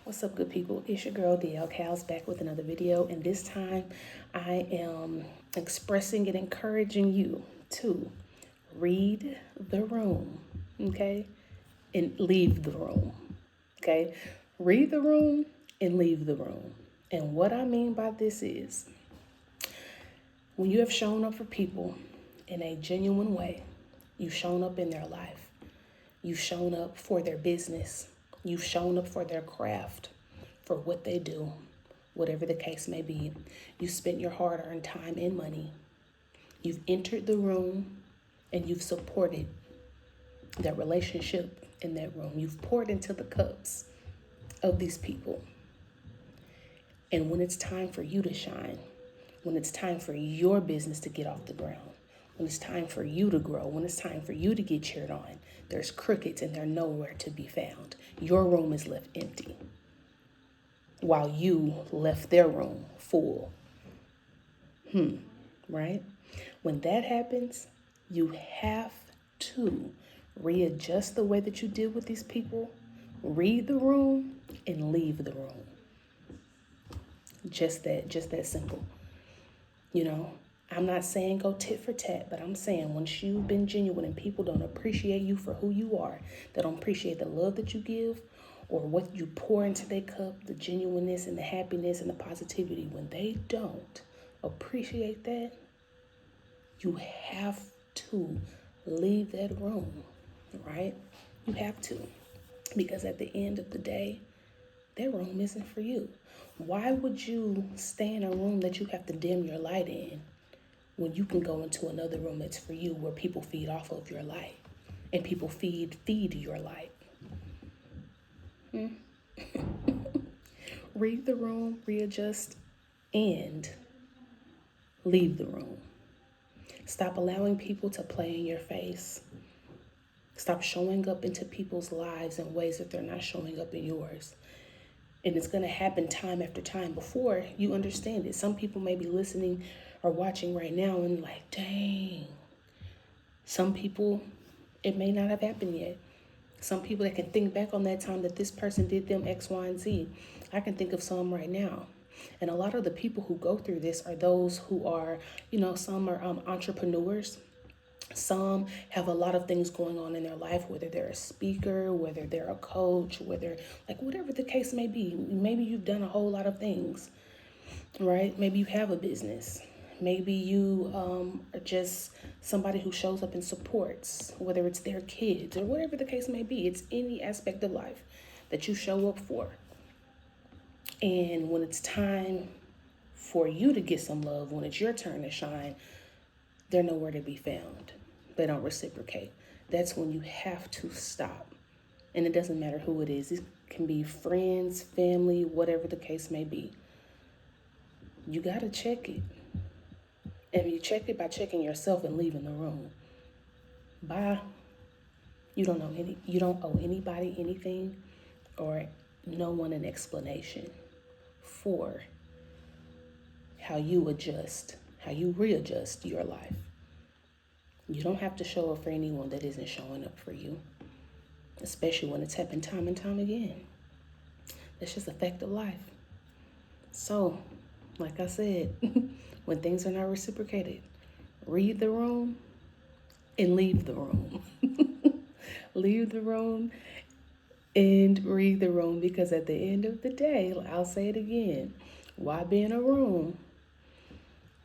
What's up, good people? It's your girl DL Cal's back with another video, and this time I am expressing and encouraging you to read the room, okay, and leave the room, okay? Read the room and leave the room. And what I mean by this is when you have shown up for people in a genuine way, you've shown up in their life, you've shown up for their business, you've shown up for their craft, for what they do, whatever the case may be. You spent your hard-earned time and money. You've entered the room and you've supported that relationship in that room. You've poured into the cups of these people. And when it's time for you to shine, when it's time for your business to get off the ground, when it's time for you to grow, when it's time for you to get cheered on, there's crickets and they're nowhere to be found. Your room is left empty while you left their room full. Right? When that happens, you have to readjust the way that you deal with these people, read the room, and leave the room. Just that simple. You know, I'm not saying go tit for tat, but I'm saying once you've been genuine and people don't appreciate you for who you are, they don't appreciate the love that you give or what you pour into their cup, the genuineness and the happiness and the positivity, when they don't appreciate that, you have to leave that room, right? You have to, because at the end of the day, that room isn't for you. Why would you stay in a room that you have to dim your light in when you can go into another room that's for you, where people feed off of your light and people feed your light? Read the room, readjust, and leave the room. Stop allowing people to play in your face. Stop showing up into people's lives in ways that they're not showing up in yours. And it's going to happen time after time before you understand it. Some people may be listening or watching right now and like, dang. Some people, it may not have happened yet. Some people that can think back on that time that this person did them X, Y, and Z. I can think of some right now. And a lot of the people who go through this are those who are, some are entrepreneurs. Some have a lot of things going on in their life, whether they're a speaker, whether they're a coach, whatever the case may be. Maybe you've done a whole lot of things, right? Maybe you have a business. Maybe you are just somebody who shows up and supports, whether it's their kids or whatever the case may be. It's any aspect of life that you show up for. And when it's time for you to get some love, when it's your turn to shine, they're nowhere to be found. They don't reciprocate. That's when you have to stop. And it doesn't matter who it is. It can be friends, family, whatever the case may be. You got to check it. And you check it by checking yourself and leaving the room. Bye. You don't owe anybody anything or no one an explanation for how you readjust your life. You don't have to show up for anyone that isn't showing up for you, especially when it's happened time and time again. That's just a fact of life. So, like I said, when things are not reciprocated, read the room and leave the room. Leave the room and read the room, because at the end of the day, I'll say it again, why be in a room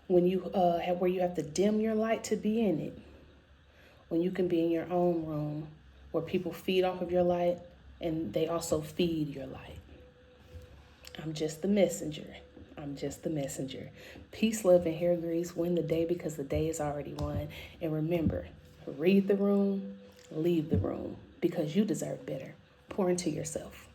when you where you have to dim your light to be in it, when you can be in your own room where people feed off of your light and they also feed your light? I'm just the messenger. Peace, love, and hair grease. Win the day, because the day is already won. And remember, read the room, leave the room, because you deserve better. Pour into yourself.